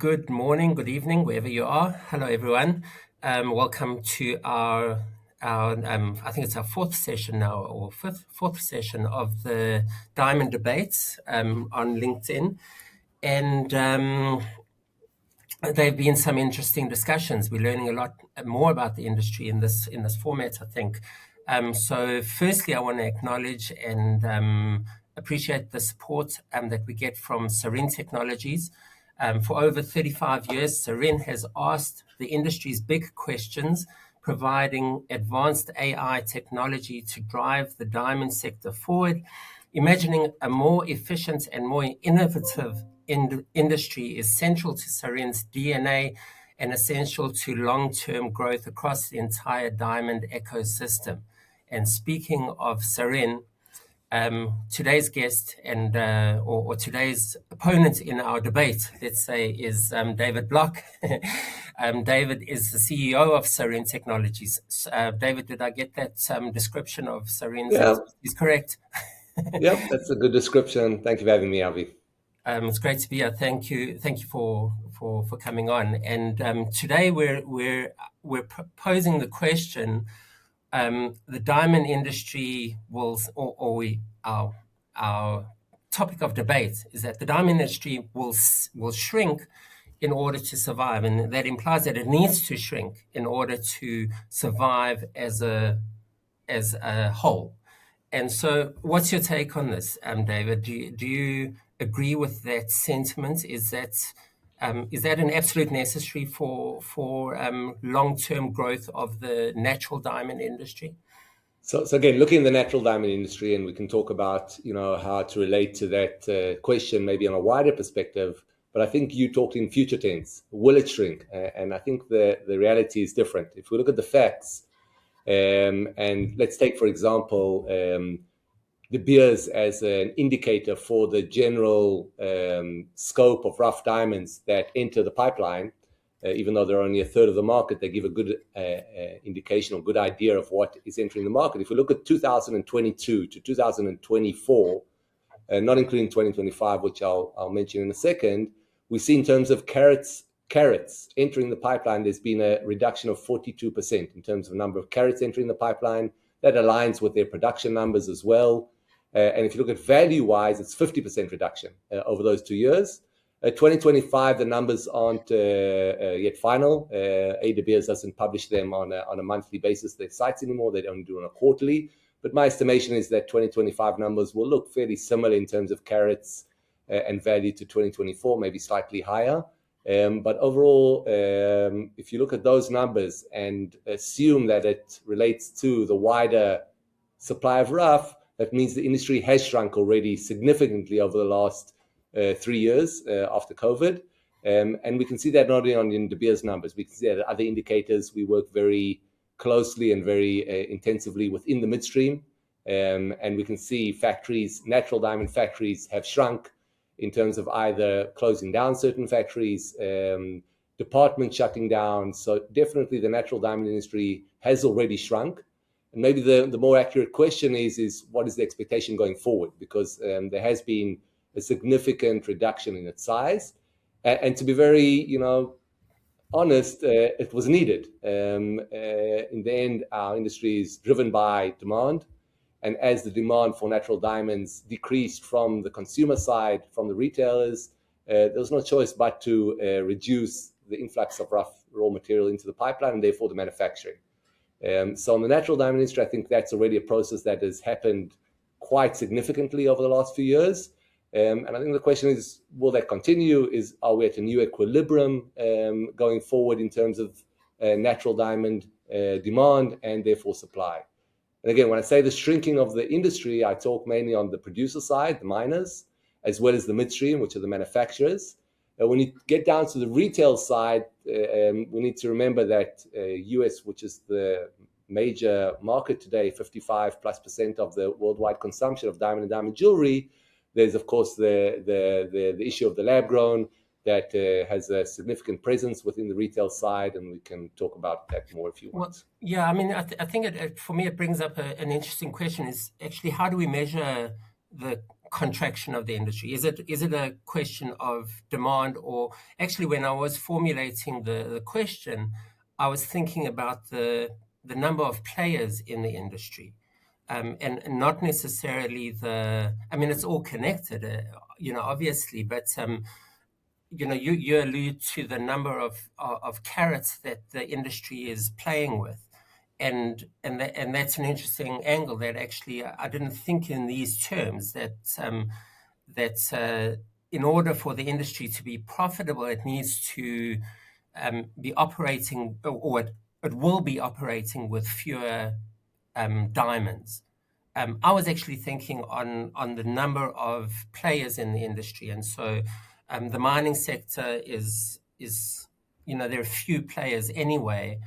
Good morning, good evening, wherever you are. Hello, everyone. Welcome to our I think it's our fourth session now, or fourth session of the Diamond Debates on LinkedIn. And there have been some interesting discussions. We're learning a lot more about the industry in this format, I think. So firstly, I want to acknowledge and appreciate the support that we get from Sarine Technologies. For over 35 years, Sarine has asked the industry's big questions, providing advanced AI technology to drive the diamond sector forward. Imagining a more efficient and more innovative industry is central to Sarine's DNA and essential to long-term growth across the entire diamond ecosystem. And speaking of Sarine, today's guest and or today's opponent in our debate, let's say, is David Block. David is the CEO of Sarine Technologies. David, did I get that description of Sarine's? Yeah. Is correct? Yep, that's a good description. Thank you for having me, Avi. It's great to be here. Thank you for coming on. And today we're posing the question: the diamond industry will, our topic of debate is that the diamond industry will shrink in order to survive, and that implies that it needs to shrink in order to survive as a whole. And so, what's your take on this, David? Do you agree with that sentiment? Is that an absolute necessary for long-term growth of the natural diamond industry? So again, looking at the natural diamond industry, and we can talk about how to relate to that question maybe on a wider perspective. But I think you talked in future tense. Will it shrink? And I think the reality is different. If we look at the facts, and let's take, for example, De Beers as an indicator for the general scope of rough diamonds that enter the pipeline, even though they're only a third of the market, they give a good indication or good idea of what is entering the market. If we look at 2022 to 2024, not including 2025, which I'll mention in a second, we see in terms of carats entering the pipeline, there's been a reduction of 42% in terms of number of carats entering the pipeline. That aligns with their production numbers as well. And if you look at value-wise, it's 50% reduction over those 2 years. 2025, the numbers aren't yet final. De Beers doesn't publish them on a monthly basis, their sites anymore. They only do it on a quarterly. But my estimation is that 2025 numbers will look fairly similar in terms of carats and value to 2024, maybe slightly higher. But overall, if you look at those numbers and assume that it relates to the wider supply of rough, that means the industry has shrunk already significantly over the last 3 years after COVID. And we can see that not only in De Beers numbers, we can see that at other indicators. We work very closely and very intensively within the midstream. And we can see factories, natural diamond factories, have shrunk in terms of either closing down certain factories, departments shutting down. So definitely the natural diamond industry has already shrunk. And maybe the more accurate question is what is the expectation going forward? Because there has been a significant reduction in its size. And to be very, honest, it was needed. In the end, our industry is driven by demand. And as the demand for natural diamonds decreased from the consumer side, from the retailers, there was no choice but to reduce the influx of rough raw material into the pipeline and therefore the manufacturing. So in the natural diamond industry, I think that's already a process that has happened quite significantly over the last few years. And I think the question is, will that continue? Are we at a new equilibrium going forward in terms of natural diamond demand and therefore supply? And again, when I say the shrinking of the industry, I talk mainly on the producer side, the miners, as well as the midstream, which are the manufacturers. When you get down to the retail side, we need to remember that US, which is the major market today, 55+% of the worldwide consumption of diamond and diamond jewelry, there's, of course, the issue of the lab grown that has a significant presence within the retail side, and we can talk about that more if you want. Well, yeah, I mean, I think for me it brings up an interesting question: is actually how do we measure the contraction of the industry? Is it a question of demand, or actually, when I was formulating the question, I was thinking about the number of players in the industry, and not necessarily I mean, it's all connected, obviously, but you allude to the number of carrots that the industry is playing with. And that's an interesting angle that actually I didn't think in these terms, that in order for the industry to be profitable, it needs to be operating, or it will be operating with fewer diamonds. I was actually thinking on the number of players in the industry, and so the mining sector is there are few players anyway.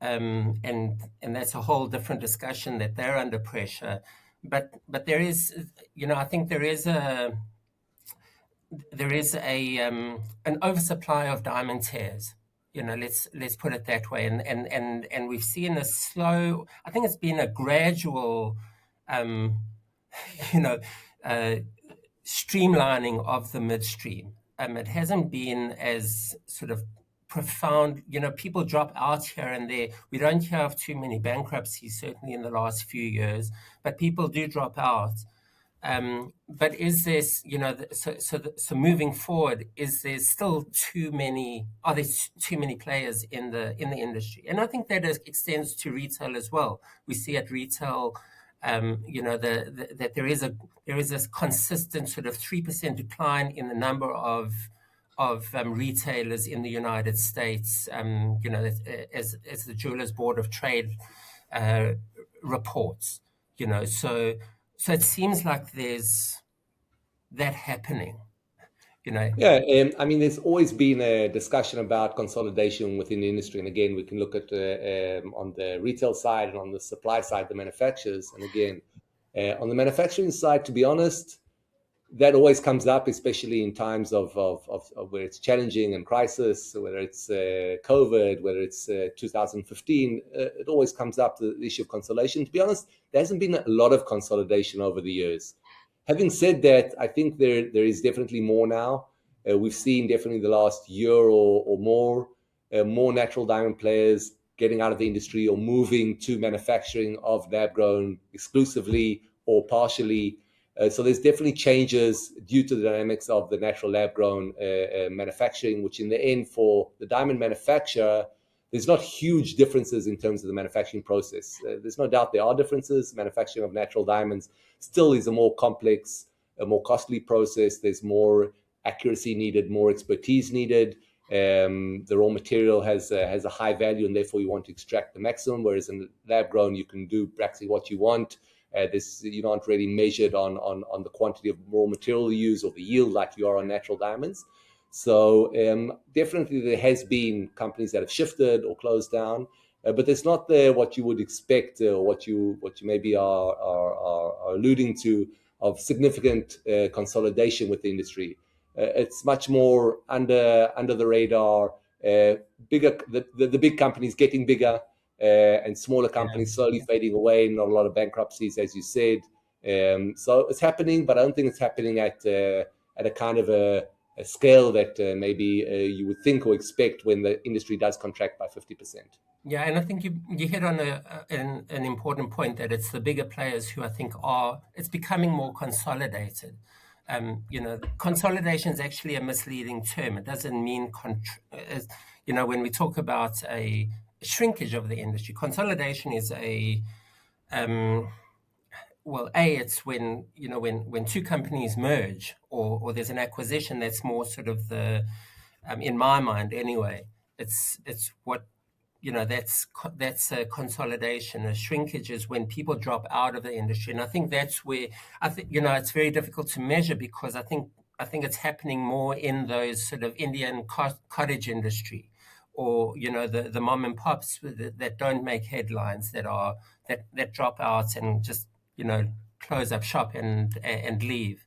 And that's a whole different discussion, that they're under pressure. But there is, I think there is an oversupply of diamond tears. Let's put it that way. And we've seen a slow. I think it's been a gradual, streamlining of the midstream. It hasn't been as sort of profound. People drop out here and there. We don't have too many bankruptcies, certainly in the last few years, but people do drop out. But is this, so moving forward, is there still too many? Are there too many players in the industry? And I think that extends to retail as well. We see at retail, that there is this consistent sort of 3% decline in the number of retailers in the United States, as the Jewelers Board of Trade reports. So it seems like there's that happening. Yeah, I mean, there's always been a discussion about consolidation within the industry, and again, we can look at on the retail side and on the supply side, the manufacturers. And again, on the manufacturing side, to be honest, that always comes up, especially in times of where it's challenging and crisis, whether it's COVID, whether it's 2015, it always comes up, the issue of consolidation. To be honest, there hasn't been a lot of consolidation over the years. Having said that, I think there is definitely more now. We've seen definitely the last year or more natural diamond players getting out of the industry or moving to manufacturing of lab-grown exclusively or partially. So there's definitely changes due to the dynamics of the natural lab-grown manufacturing, which in the end, for the diamond manufacturer, there's not huge differences in terms of the manufacturing process. There's no doubt there are differences. Manufacturing of natural diamonds still is a more complex, a more costly process. There's more accuracy needed, more expertise needed. The raw material has a high value, and therefore you want to extract the maximum, whereas in lab-grown, you can do practically what you want. You aren't really measured on the quantity of raw material you use or the yield like you are on natural diamonds. So definitely there has been companies that have shifted or closed down, but there's not what you would expect or what you maybe are alluding to, of significant consolidation with the industry. It's much more under the radar. Bigger, the big companies getting bigger, and smaller companies slowly fading away. Not a lot of bankruptcies, as you said. So it's happening, but I don't think it's happening at a kind of a scale that maybe you would think or expect when the industry does contract by 50%. Yeah, and I think you hit on an important point, that it's the bigger players who I think it's becoming more consolidated. Consolidation is actually a misleading term. It doesn't mean, when we talk about a shrinkage of the industry, consolidation is it's when two companies merge or there's an acquisition. That's more sort of the, in my mind anyway, it's what, that's a consolidation. A shrinkage is when people drop out of the industry. And I think that's where, I think, it's very difficult to measure, because I think it's happening more in those sort of Indian cottage industry, or the mom and pops that don't make headlines, that drop out and just close up shop and leave.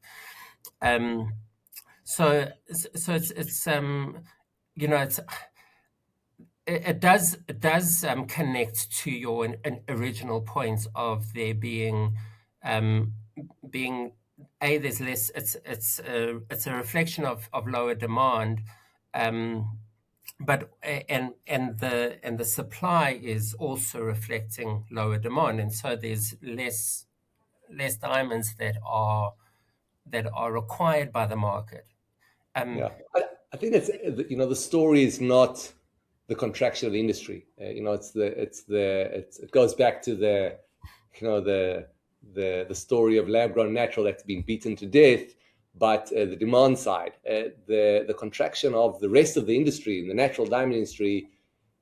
So it's it does connect to your original point of there being there's less. It's a reflection of lower demand, but the supply is also reflecting lower demand, and so there's less diamonds that are required by the market. Yeah, I think it's, the story is not the contraction of the industry. It goes back to the story of lab grown natural that's been beaten to death. But the demand side, the contraction of the rest of the industry, the natural diamond industry,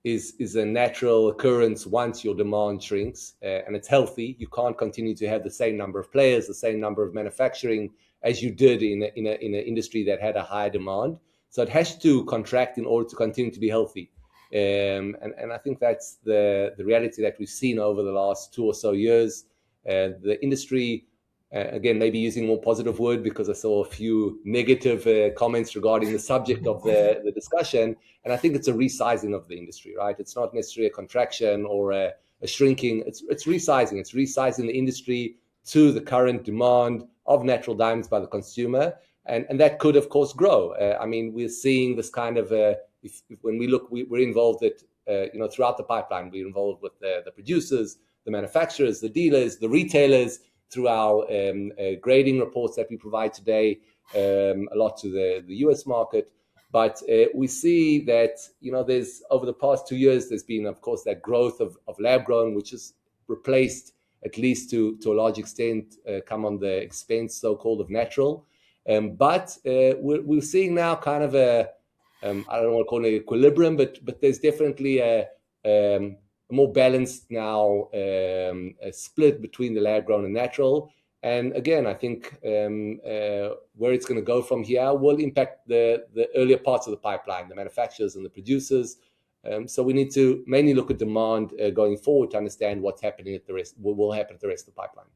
is a natural occurrence once your demand shrinks, and it's healthy. You can't continue to have the same number of players, the same number of manufacturing as you did in an industry that had a higher demand. So it has to contract in order to continue to be healthy. And I think that's the reality that we've seen over the last 2 or so years. The industry, again, maybe using more positive word because I saw a few negative comments regarding the subject of the discussion. And I think it's a resizing of the industry, right? It's not necessarily a contraction or a shrinking. It's resizing. It's resizing the industry to the current demand of natural diamonds by the consumer. And that could, of course, grow. I mean, we're seeing this kind of, when we look, we're involved throughout the pipeline. We're involved with the producers, the manufacturers, the dealers, the retailers, through our grading reports that we provide today, a lot to the US market. But we see that, there's, over the past 2 years, there's been, of course, that growth of lab grown, which has replaced, at least to a large extent, come on the expense, so-called, of natural. But we're seeing now kind of I don't want to call it an equilibrium, but there's definitely a more balanced now a split between the lab grown and natural. And again, I think where it's going to go from here will impact the earlier parts of the pipeline, the manufacturers and the producers. So we need to mainly look at demand going forward to understand what's happening at the rest, what will happen at the rest of the pipeline.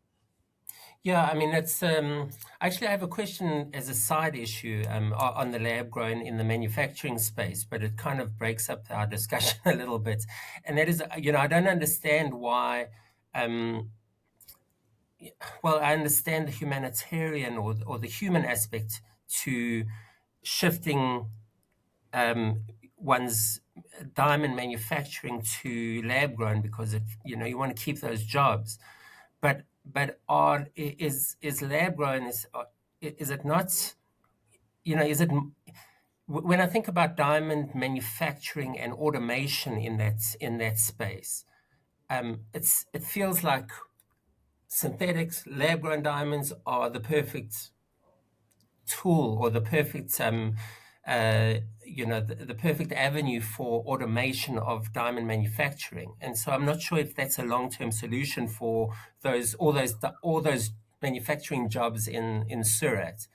Yeah, I mean, it's actually, I have a question as a side issue on the lab grown in the manufacturing space, but it kind of breaks up our discussion a little bit. And that is, I don't understand why. Well, I understand the humanitarian or the human aspect to shifting one's diamond manufacturing to lab grown because you want to keep those jobs, but is lab grown, is it not, is it, when I think about diamond manufacturing and automation in that space, it feels like synthetics, lab grown diamonds are the perfect tool or the perfect the perfect avenue for automation of diamond manufacturing. And so I'm not sure if that's a long-term solution for all those manufacturing jobs in Surat.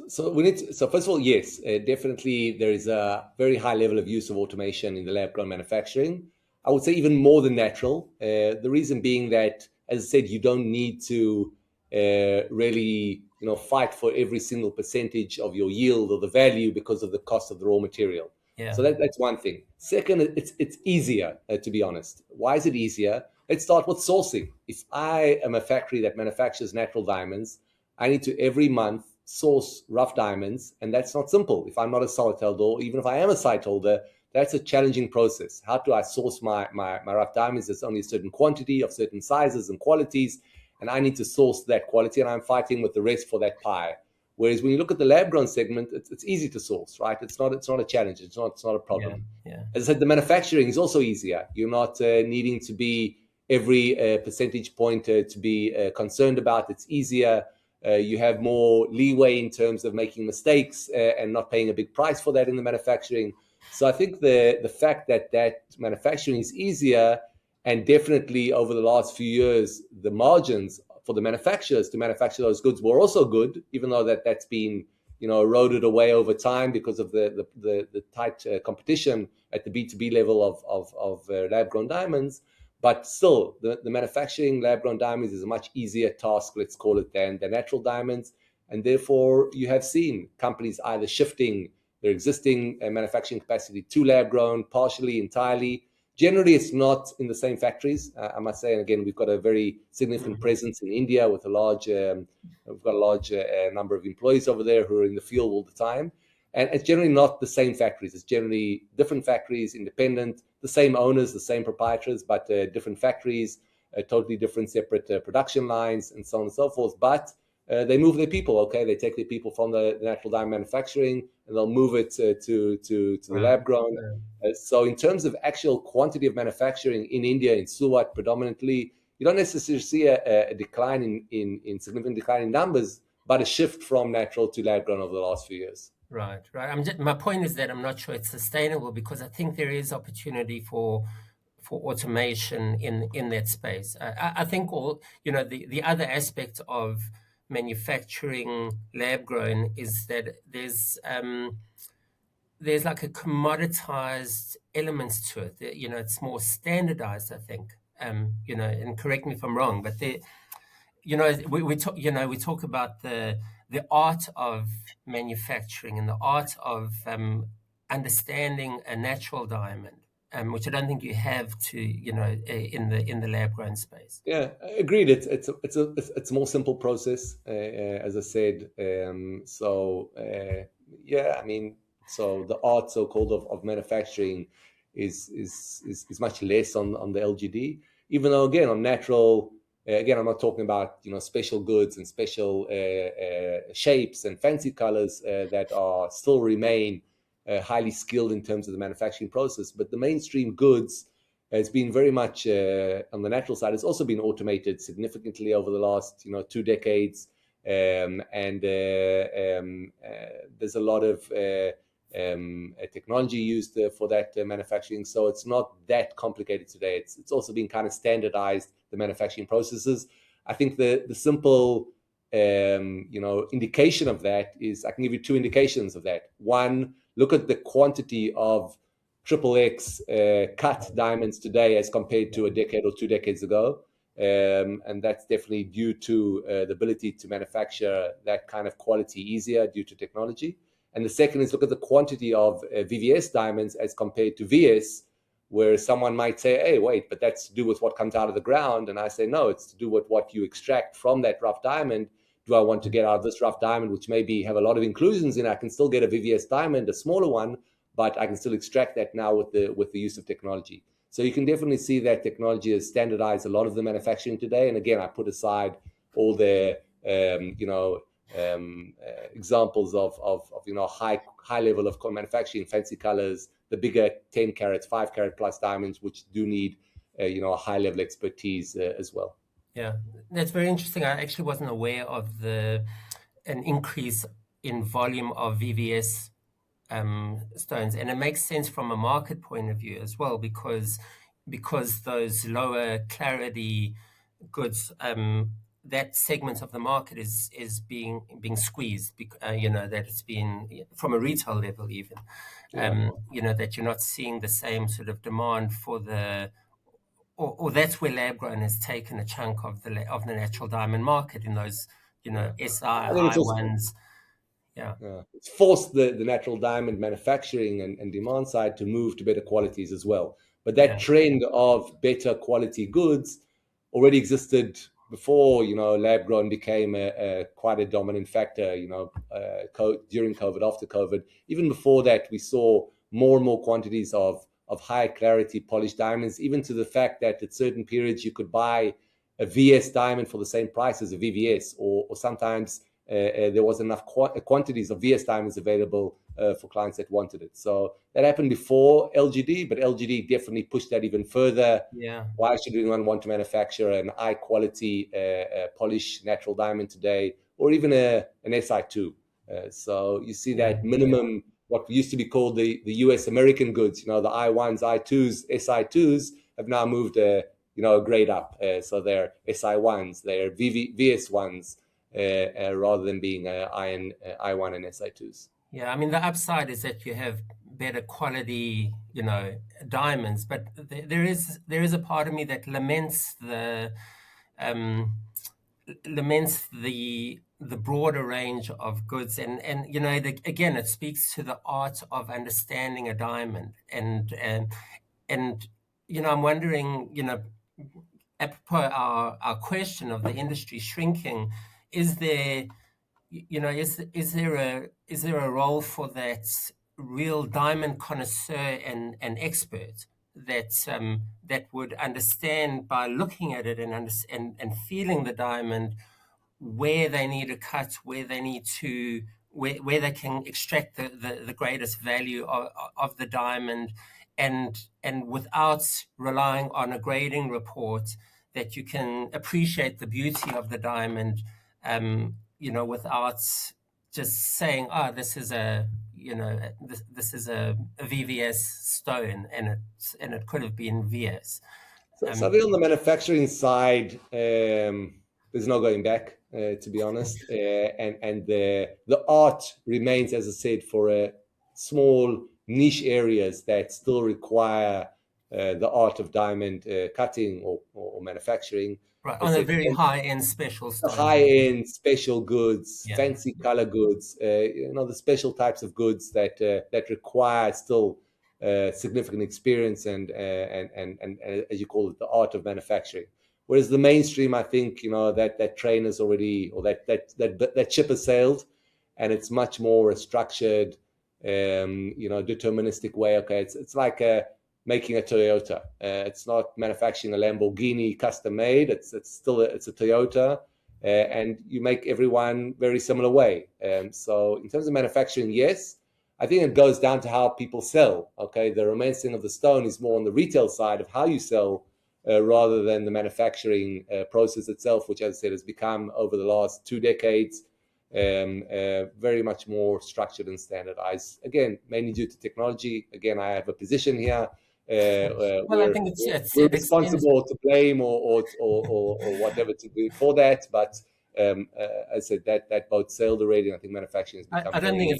So first of all, yes, definitely there is a very high level of use of automation in the lab-grown manufacturing. I would say even more than natural. The reason being that, as I said, you don't need to really fight for every single percentage of your yield or the value because of the cost of the raw material. Yeah. So that's one thing. Second, it's easier, to be honest. Why is it easier? Let's start with sourcing. If I am a factory that manufactures natural diamonds, I need to every month source rough diamonds, and that's not simple. If I'm not a site holder, or even if I am a site holder, that's a challenging process. How do I source my rough diamonds? There's only a certain quantity of certain sizes and qualities, and I need to source that quality, and I'm fighting with the rest for that pie. Whereas when you look at the lab-grown segment, it's easy to source, right? It's not a challenge. It's not a problem. Yeah. As I said, the manufacturing is also easier. You're not needing to be every percentage point to be concerned about. It's easier. You have more leeway in terms of making mistakes and not paying a big price for that in the manufacturing. So I think the fact that manufacturing is easier, and definitely over the last few years, the margins for the manufacturers to manufacture those goods were also good, even though that's been eroded away over time because of the tight competition at the B2B level of lab-grown diamonds. But still, the manufacturing lab-grown diamonds is a much easier task, let's call it, than the natural diamonds. And therefore, you have seen companies either shifting their existing manufacturing capacity to lab-grown, partially, entirely. Generally, it's not in the same factories. I must say, and again, we've got a very significant presence in India with we've got a large number of employees over there who are in the field all the time. And it's generally not the same factories. It's generally different factories, independent, the same owners, the same proprietors, but different factories, totally different separate production lines, and so on and so forth. But they move their people, okay? They take their people from the natural diamond manufacturing and they'll move it to the lab grown. So in terms of actual quantity of manufacturing in India, in Surat predominantly, you don't necessarily see a decline in significant decline in numbers, but a shift from natural to lab grown over the last few years. Right. My point is that I'm not sure it's sustainable, because I think there is opportunity for automation in that space. I think the other aspect of manufacturing lab grown is that there's like a commoditized elements to it. It's more standardized, I think. And correct me if I'm wrong, but we talk about the art of manufacturing and the art of understanding a natural diamond, which I don't think you have in the lab grown space. Yeah, agreed. It's a more simple process, as I said. Yeah, I mean, so the art, so-called, of manufacturing is much less on the LGD. Even though, again, on natural, again, I'm not talking about special goods and special shapes and fancy colors that are still remain highly skilled in terms of the manufacturing process. But the mainstream goods has been very much on the natural side. It's also been automated significantly over the last 2 decades, and there's a lot of technology used for that manufacturing. So it's not that complicated today. It's also been kind of standardized, the manufacturing processes. I think the simple indication of that is, I can give you 2 indications of that. One, look at the quantity of XXX cut diamonds today as compared to a decade or 2 decades ago. And that's definitely due to the ability to manufacture that kind of quality easier due to technology. And the second is, look at the quantity of VVS diamonds as compared to VS, where someone might say, hey, wait, but that's to do with what comes out of the ground. And I say, no, it's to do with what you extract from that rough diamond. Do I want to get out of this rough diamond, which maybe have a lot of inclusions in? I can still get a VVS diamond, a smaller one, but I can still extract that now with the use of technology. So you can definitely see that technology has standardized a lot of the manufacturing today. And again, I put aside all the examples of high level of manufacturing, fancy colors, the bigger 10 carats, 5 carat plus diamonds, which do need a high level expertise as well. Yeah, that's very interesting. I actually wasn't aware of an increase in volume of VVS stones, and it makes sense from a market point of view as well, because those lower clarity goods, that segment of the market is being squeezed. That it's been from a retail level even. That you're not seeing the same sort of demand for the. Or that's where lab grown has taken a chunk of the natural diamond market in those, SI high ones. Yeah. It's forced the natural diamond manufacturing and demand side to move to better qualities as well. But that trend of better quality goods already existed before, lab grown became quite a dominant factor, during COVID, after COVID. Even before that, we saw more and more quantities of high clarity polished diamonds, even to the fact that at certain periods you could buy a VS diamond for the same price as a VVS, or sometimes there was enough quantities of VS diamonds available for clients that wanted it. So that happened before LGD, but LGD definitely pushed that even further. Yeah. Why should anyone want to manufacture an high quality polished natural diamond today, or even an SI2? So you see that minimum, what used to be called the US American goods, the I1s, I2s, SI2s have now moved a grade up. So they're SI1s, they're VS1s, rather than being I1 and SI2s. Yeah, I mean, the upside is that you have better quality, diamonds, but there is a part of me that laments the broader range of goods, and again, it speaks to the art of understanding a diamond, and I'm wondering, apropos our question of the industry shrinking, is there, is there a role for that real diamond connoisseur and expert that would understand by looking at it and feeling the diamond where they need a cut, where they need to where they can extract the greatest value of the diamond, and without relying on a grading report, that you can appreciate the beauty of the diamond, without just saying, oh, this is a this is a VVS stone, and it could have been VS. So I think on the manufacturing side, there's no going back, to be honest. And the art remains, as I said, for small niche areas that still require the art of diamond cutting or manufacturing. Right, on a very high-end special stuff. High-end special goods, fancy color goods, the special types of goods that require still significant experience and as you call it, the art of manufacturing. Whereas the mainstream, I think, that train is already, or that ship has sailed, and it's much more a structured, deterministic way. Okay, it's like making a Toyota. It's not manufacturing a Lamborghini custom made. It's still a Toyota, and you make everyone very similar way. So in terms of manufacturing, yes, I think it goes down to how people sell. Okay, the romancing of the stone is more on the retail side of how you sell, rather than the manufacturing process itself, which, as I said, has become over the last 2 decades very much more structured and standardized. Again, mainly due to technology. Again, I have a position here. I think we're responsible to blame or whatever to do for that, but I said that both sailed already. I think manufacturing has become. I don't think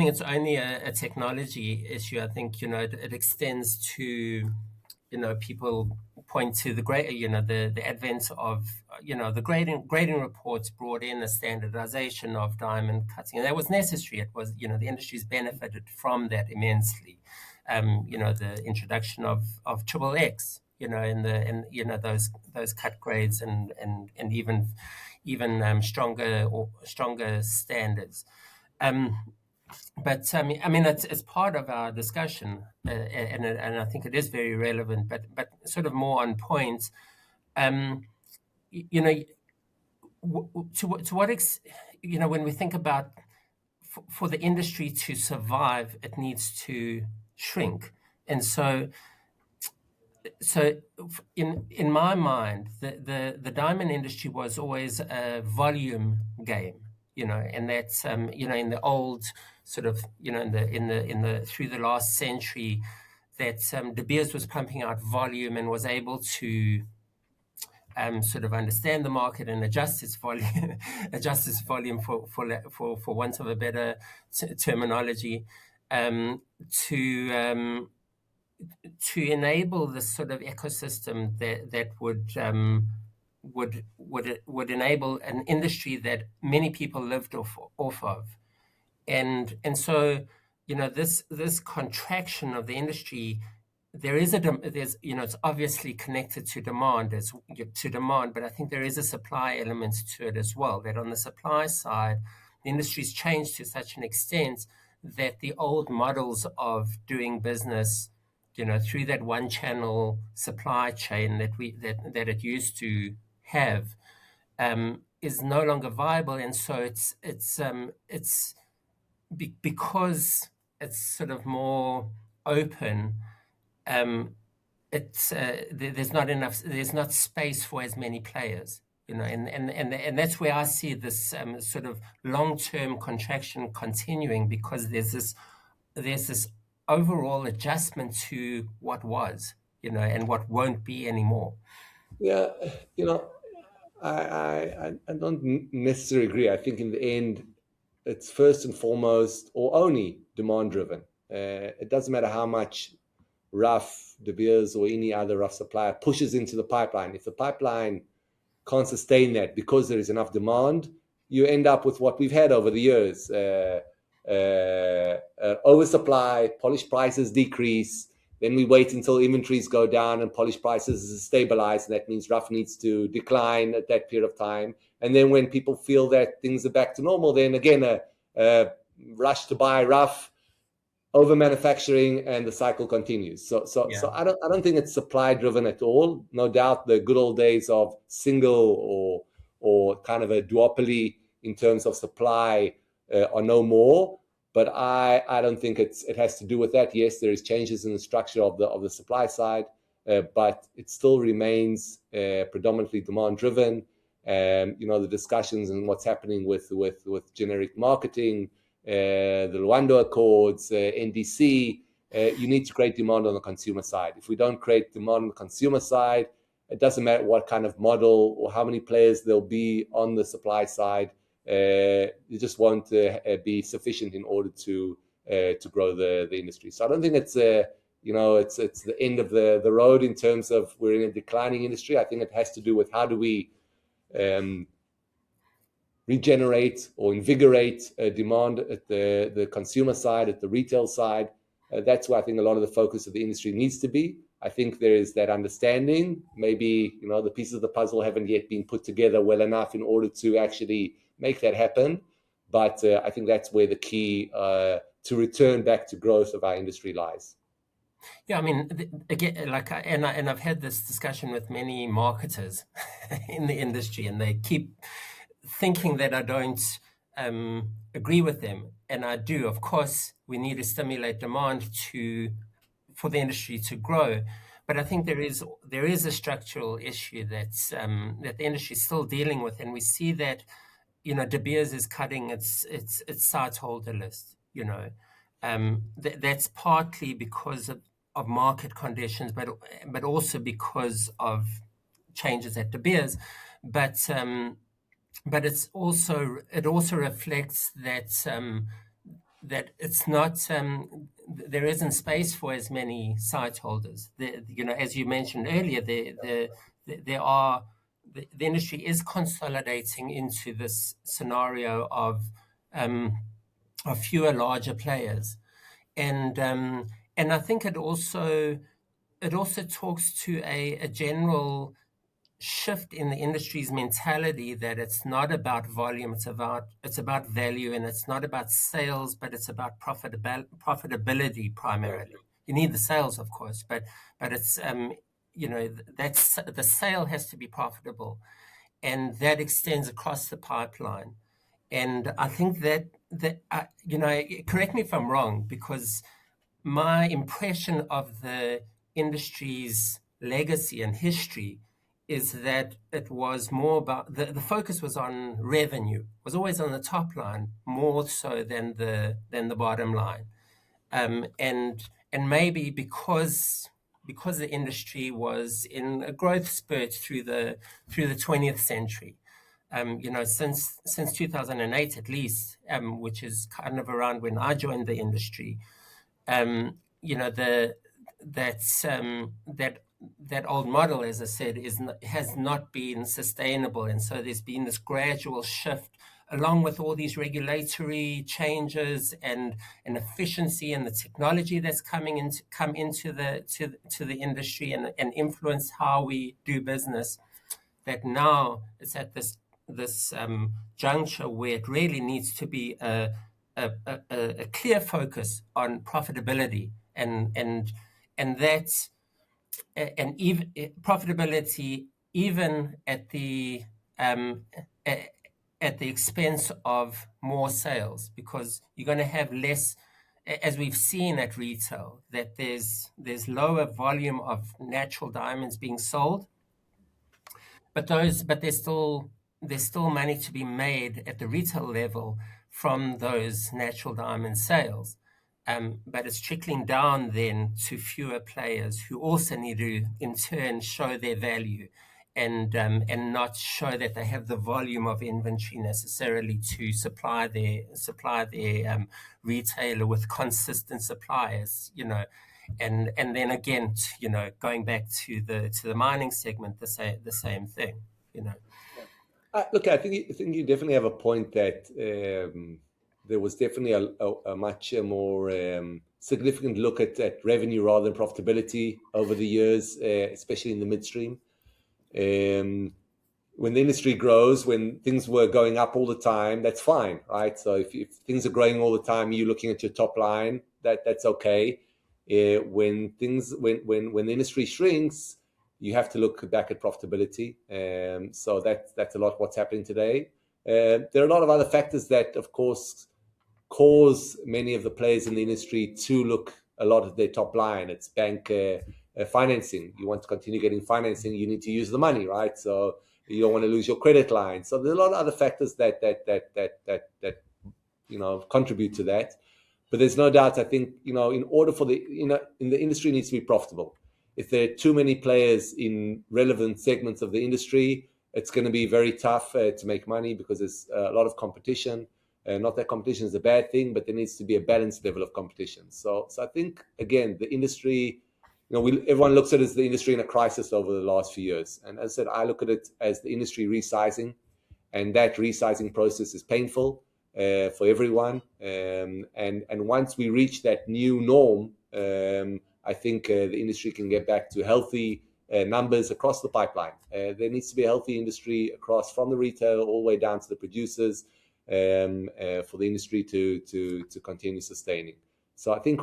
it's only a technology issue. I think it extends to people point to the great the advent of the grading reports brought in a standardization of diamond cutting, and that was necessary. It was the industry's benefited from that immensely. The introduction of triple X, and those cut grades and even stronger standards. But I mean, it's part of our discussion, and I think it is very relevant, but sort of more on point. To what extent, when we think about for the industry to survive, it needs to shrink, and so in my mind, the diamond industry was always a volume game, and that's in the old sort of in the through the last century, that De Beers was pumping out volume and was able to sort of understand the market and adjust its volume for want of a better terminology, to enable this sort of ecosystem that would enable an industry that many people lived off of, and so this contraction of the industry, there's it's obviously connected to demand but I think there is a supply element to it as well, that on the supply side the industry's changed to such an extent that the old models of doing business through that one channel supply chain that it used to have is no longer viable, and so it's because it's sort of more open. There's not space for as many players, and that's where I see this sort of long-term contraction continuing, because there's this overall adjustment to what was, and what won't be anymore. Yeah, I don't necessarily agree. I think in the end, it's first and foremost or only demand driven. It doesn't matter how much rough De Beers or any other rough supplier pushes into the pipeline. If the pipeline can't sustain that because there is enough demand, you end up with what we've had over the years. Oversupply, polished prices decrease, Then we wait until inventories go down and polish prices stabilize, and that means rough needs to decline at that period of time. And then when people feel that things are back to normal, then again a rush to buy rough, over manufacturing, and the cycle continues. So I don't think it's supply driven at all. No doubt the good old days of single or kind of a duopoly in terms of supply are no more. But I don't think it has to do with that. Yes, there is changes in the structure of the supply side, but it still remains predominantly demand driven. The discussions and what's happening with generic marketing, the Luanda Accords, NDC, you need to create demand on the consumer side. If we don't create demand on the consumer side, it doesn't matter what kind of model or how many players there'll be on the supply side. You just won't be sufficient in order to grow the industry. So I don't think it's it's the end of the road in terms of we're in a declining industry. I think it has to do with how do we regenerate or invigorate demand at the consumer side, at the retail side. That's where I think a lot of the focus of the industry needs to be. I think there is that understanding. Maybe the pieces of the puzzle haven't yet been put together well enough in order to actually make that happen. But I think that's where the key to return back to growth of our industry lies. Yeah, I mean, again, and I've had this discussion with many marketers in the industry, and they keep thinking that I don't agree with them, and I do. Of course, we need to stimulate demand for the industry to grow, but I think there is a structural issue that the industry is still dealing with, and we see that De Beers is cutting its site holder list. That's partly because of market conditions, but also because of changes at De Beers, but it also reflects that it's not there isn't space for as many site holders. As you mentioned earlier, the industry is consolidating into this scenario of fewer larger players, and I think it also talks to a general shift in the industry's mentality that it's not about volume, it's about value, and it's not about sales, but it's about profitability primarily. You need the sales, of course, but it's that's the sale has to be profitable, and that extends across the pipeline. And I think that correct me if I'm wrong, because my impression of the industry's legacy and history is that it was more about the focus was on revenue, was always on the top line more so than the bottom line, and maybe because the industry was in a growth spurt through the 20th century, since 2008 at least, which is kind of around when I joined the industry, that old model, as I said, has not been sustainable, and so there's been this gradual shift, along with all these regulatory changes and efficiency and the technology that's come into the industry and influence how we do business. That now it's at this juncture where it really needs to be a clear focus on profitability and that's. And even profitability, even at the expense of more sales, because you're going to have less, as we've seen at retail, that there's lower volume of natural diamonds being sold, but there's still money to be made at the retail level from those natural diamond sales. But it's trickling down then to fewer players who also need to, in turn, show their value and not show that they have the volume of inventory necessarily to supply their retailer with consistent suppliers. And then again, going back to the mining segment, the same thing. Look, I think you definitely have a point that. there was definitely a much more significant look at revenue rather than profitability over the years, especially in the midstream. When the industry grows, when things were going up all the time, that's fine, right? So if things are growing all the time, you're looking at your top line, that's okay. When the industry shrinks, you have to look back at profitability. So that's a lot what's happening today. There are a lot of other factors that, of course, cause many of the players in the industry to look a lot at their top line. It's bank financing. You want to continue getting financing, you need to use the money, right? So you don't want to lose your credit line. So there's a lot of other factors that contribute to that. But there's no doubt, I think, in order for in the industry needs to be profitable. If there are too many players in relevant segments of the industry, it's going to be very tough to make money because there's a lot of competition. Not that competition is a bad thing, but there needs to be a balanced level of competition. So I think, again, the industry, everyone looks at it as the industry in a crisis over the last few years. And as I said, I look at it as the industry resizing, and that resizing process is painful for everyone. And once we reach that new norm, I think the industry can get back to healthy numbers across the pipeline. There needs to be a healthy industry across from the retail all the way down to the producers for the industry to continue sustaining. So I think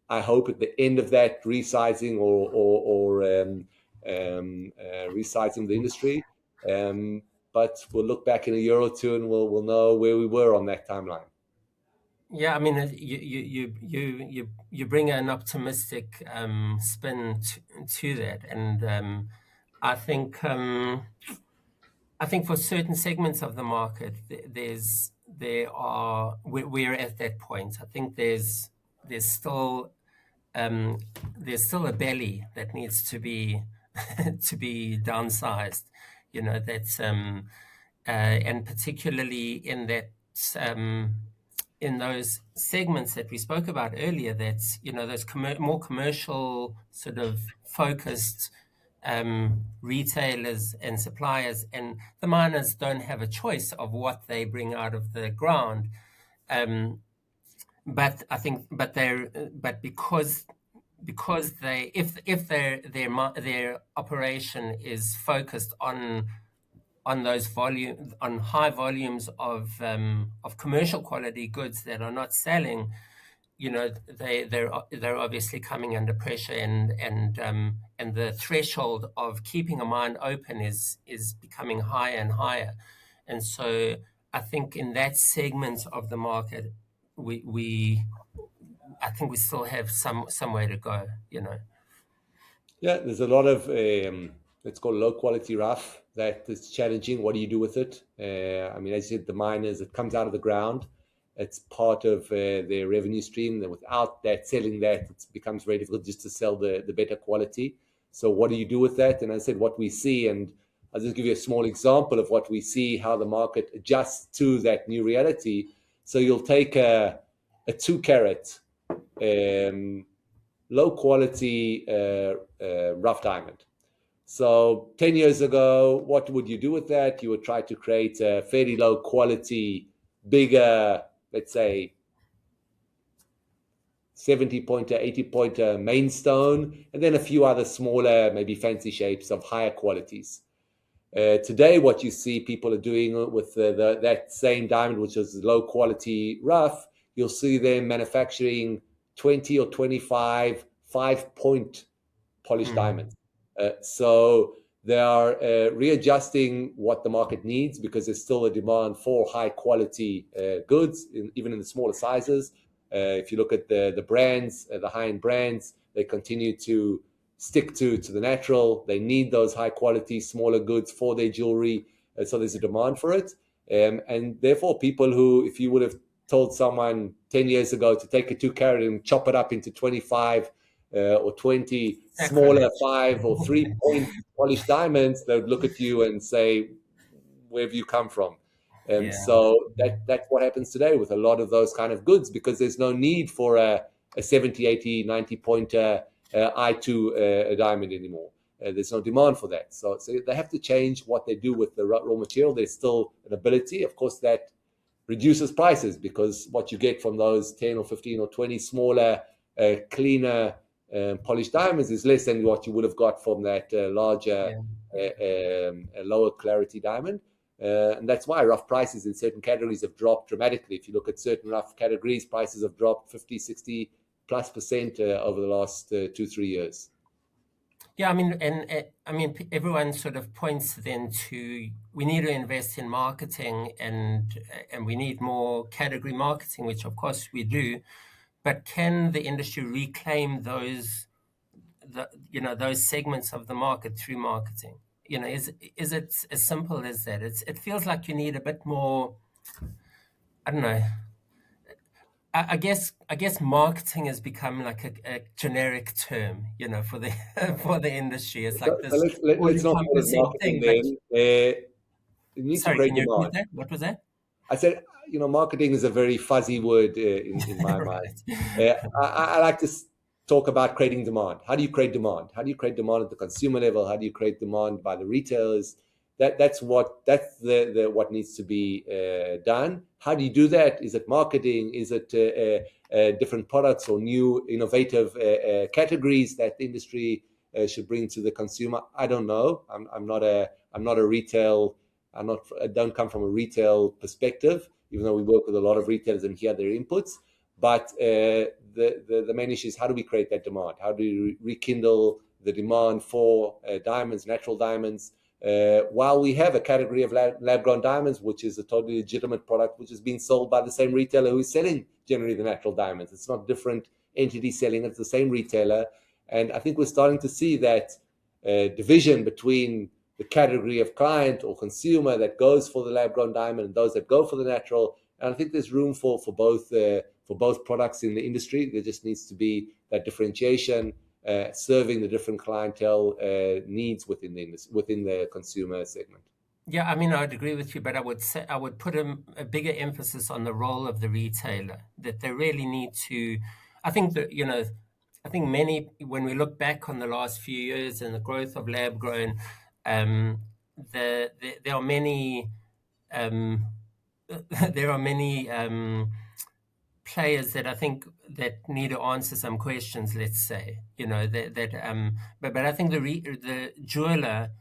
I hope at the end of that resizing or resizing the industry. But we'll look back in a year or two and we'll know where we were on that timeline. Yeah, I mean, you bring an optimistic spin to that, and I think for certain segments of the market, we're at that point. I think there's still a belly that needs to be to be downsized. That's and particularly in that in those segments that we spoke about earlier, that's those more commercial sort of focused retailers and suppliers, and the miners don't have a choice of what they bring out of the ground. But I think, because they, if their operation is focused on high volumes of commercial quality goods that are not selling, they're obviously coming under pressure, and the threshold of keeping a mine open is becoming higher and higher. And so I think in that segment of the market, I think we still have some way to go. Yeah, there's a lot of let's call low quality rough that is challenging. What do you do with it? I mean, as you said, the miners, it comes out of the ground. It's part of their revenue stream. And without that, selling that, it becomes very difficult just to sell the better quality. So what do you do with that? And I said, what we see, and I'll just give you a small example of what we see, how the market adjusts to that new reality. So you'll take a 2 carat low quality rough diamond. So 10 years ago, what would you do with that? You would try to create a fairly low quality, bigger, let's say 70 pointer, 80 pointer main stone, and then a few other smaller, maybe fancy shapes of higher qualities. Today, what you see people are doing with that same diamond, which is low quality rough, you'll see them manufacturing 20 or 25 5-point polished diamonds. So they are readjusting what the market needs, because there's still a demand for high quality goods, even in the smaller sizes. If you look at the brands, the high-end brands, they continue to stick to the natural. They need those high quality, smaller goods for their jewelry. So there's a demand for it. And therefore, people who, if you would have told someone 10 years ago to take a 2 carat and chop it up into 25 or 20 smaller 5 or 3-point polished diamonds, they would look at you and say, where have you come from? So that's what happens today with a lot of those kind of goods, because there's no need for a 70, 80, 90 pointer I2 diamond anymore. There's no demand for that. So they have to change what they do with the raw material. There's still an ability. Of course, that reduces prices, because what you get from those 10 or 15 or 20 smaller, cleaner, polished diamonds is less than what you would have got from that larger, lower clarity diamond. And that's why rough prices in certain categories have dropped dramatically. If you look at certain rough categories, prices have dropped 50, 60+% over the last 2-3 years. Yeah, I mean, everyone sort of points then to we need to invest in marketing and we need more category marketing, which of course we do. But can the industry reclaim those segments of the market through marketing? Is it as simple as that? It feels like you need a bit more. I don't know. I guess marketing has become like a generic term, for the for the industry. It's like this Let's not call it marketing thing. then. You need to create demand. That? What was that? I said, marketing is a very fuzzy word in my mind. I like to talk about creating demand. How do you create demand? How do you create demand at the consumer level? How do you create demand by the retailers? That's what needs to be done. How do you do that? Is it marketing? Is it different products or new innovative categories that the industry should bring to the consumer? I don't know. I'm not a retail. I don't come from a retail perspective, even though we work with a lot of retailers and hear their inputs. But the main issue is, how do we create that demand? How do we rekindle the demand for diamonds, natural diamonds? While we have a category of lab-grown diamonds, which is a totally legitimate product, which is being sold by the same retailer who is selling generally the natural diamonds. It's not different entities selling, it's the same retailer. And I think we're starting to see that division between the category of client or consumer that goes for the lab-grown diamond and those that go for the natural. And I think there's room for both products in the industry. There just needs to be that differentiation, serving the different clientele needs within the consumer segment. Yeah, I mean, I'd agree with you, but I would put a bigger emphasis on the role of the retailer, that they really need to. I think that when we look back on the last few years and the growth of lab grown, there are many players that I think that need to answer some questions. Let's say, but I think the jeweler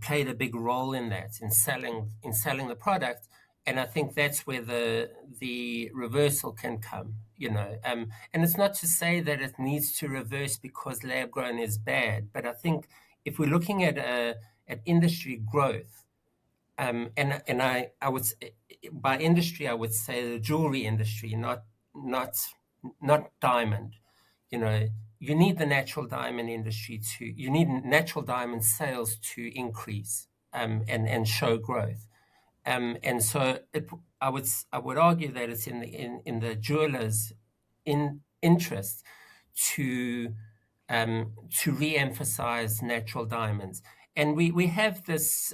played a big role in that, in selling the product, and I think that's where the reversal can come. And it's not to say that it needs to reverse because lab grown is bad, but I think if we're looking at industry growth, and I would, by industry I would say the jewelry industry, not diamond. You need the natural diamond industry you need natural diamond sales to increase and show growth. And so I would argue that it's in the jewelers' interest to re-emphasize natural diamonds. And we have this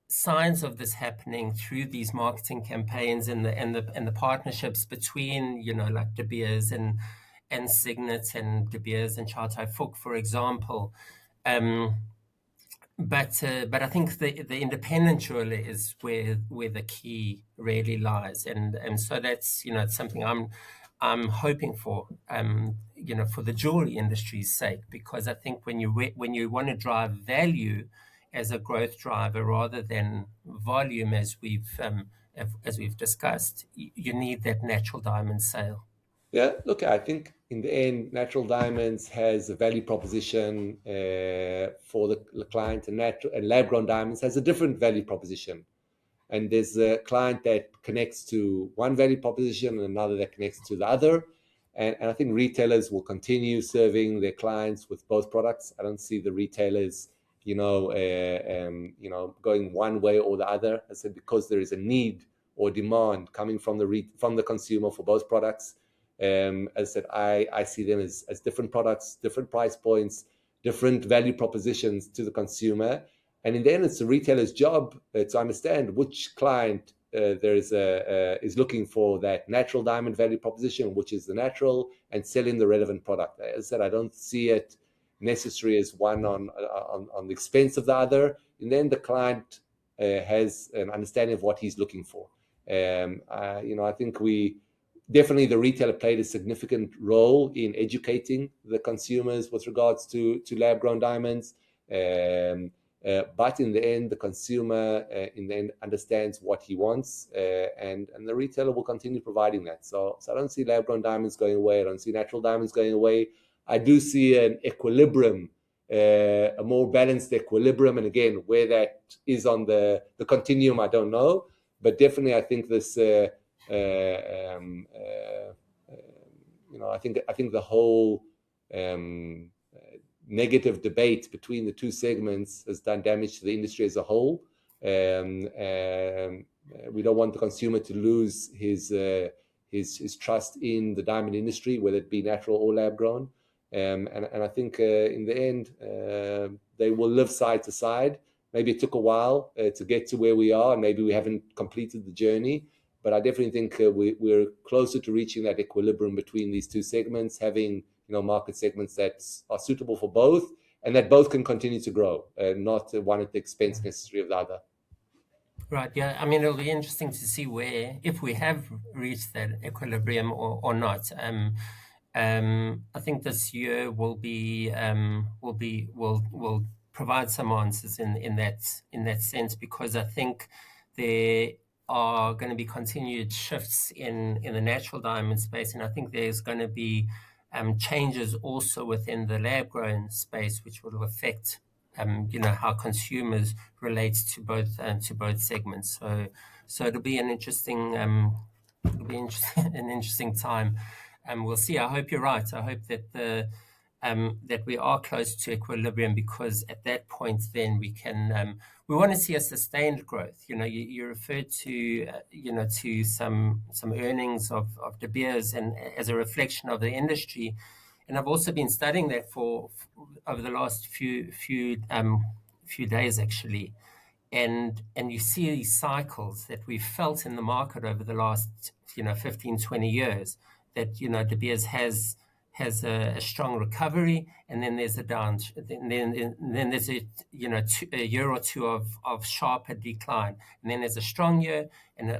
signs of this happening through these marketing campaigns and the partnerships between like De Beers and Signet and De Beers and Chow Tai Fook, for example. But I think the independent jeweler is where the key really lies, and so that's it's something I'm hoping for for the jewelry industry's sake, because I think when you want to drive value as a growth driver rather than volume, as we've discussed, you need that natural diamond sale. Yeah, look, I think in the end, natural diamonds has a value proposition for the client, and lab-grown diamonds has a different value proposition. And there's a client that connects to one value proposition and another that connects to the other. And I think retailers will continue serving their clients with both products. I don't see the retailers, going one way or the other. I said, because there is a need or demand coming from the consumer for both products. As I said, I see them as different products, different price points, different value propositions to the consumer. And in the end, it's the retailer's job to understand which client is looking for that natural diamond value proposition, which is the natural, and selling the relevant product. As I said, I don't see it necessary as one on the expense of the other. And then the client has an understanding of what he's looking for. I think definitely the retailer played a significant role in educating the consumers with regards to lab-grown diamonds. But in the end, the consumer understands what he wants, and the retailer will continue providing that. So I don't see lab-grown diamonds going away. I don't see natural diamonds going away. I do see an equilibrium, a more balanced equilibrium. And again, where that is on the continuum, I don't know. But definitely, I think this. I think the whole negative debate between the two segments has done damage to the industry as a whole. We don't want the consumer to lose his trust in the diamond industry, whether it be natural or lab grown. And I think in the end, they will live side to side. Maybe it took a while to get to where we are, and maybe we haven't completed the journey. But I definitely think we're closer to reaching that equilibrium between these two segments, having market segments that are suitable for both, and that both can continue to grow, not one at the expense necessarily of the other. Right. Yeah. I mean, it'll be interesting to see if we have reached that equilibrium or not. I think this year will provide some answers in that sense, because I think there are going to be continued shifts in the natural diamond space, and I think there's going to be changes also within the lab-grown space, which will affect how consumers relate to both segments. So it'll be an interesting time. We'll see. I hope you're right. I hope that that we are close to equilibrium, because at that point, then we want to see a sustained growth. You referred to to some earnings of De Beers and as a reflection of the industry, and I've also been studying that for over the last few days actually, and you see these cycles that we've felt in the market over the last 15, 20 years, that De Beers has a strong recovery, and then there's a down, and then there's a year or two of sharper decline, and then there's a strong year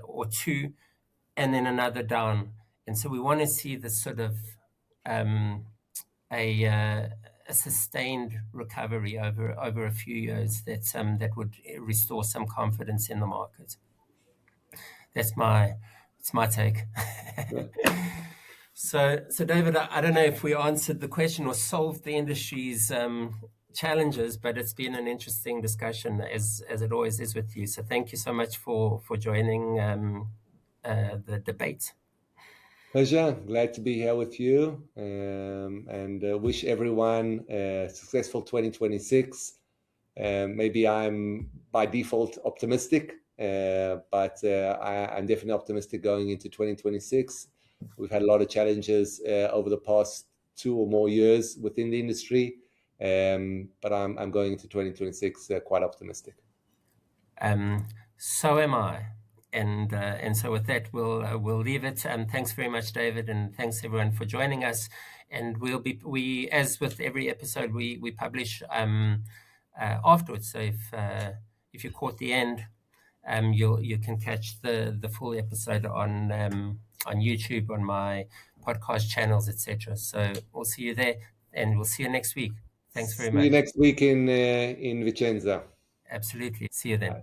or two, and then another down. And so we want to see this sort of a sustained recovery over a few years that would restore some confidence in the market. It's my take. So David, I don't know if we answered the question or solved the industry's challenges, but it's been an interesting discussion, as it always is with you. So thank you so much for joining the debate. Pleasure. Glad to be here with you, and wish everyone a successful 2026. Maybe I'm by default optimistic, but I'm definitely optimistic going into 2026. We've had a lot of challenges over the past 2 or more years within the industry, but I'm going into 2026 quite optimistic. So am I, and so with that we'll leave it. Thanks very much, David, and thanks everyone for joining us. And we as with every episode we publish afterwards. So if you caught the end, you can catch the full episode on YouTube, on my podcast channels, etc. So we'll see you there, and we'll see you next week. Thanks very much. See you next week in Vicenza. Absolutely. See you then.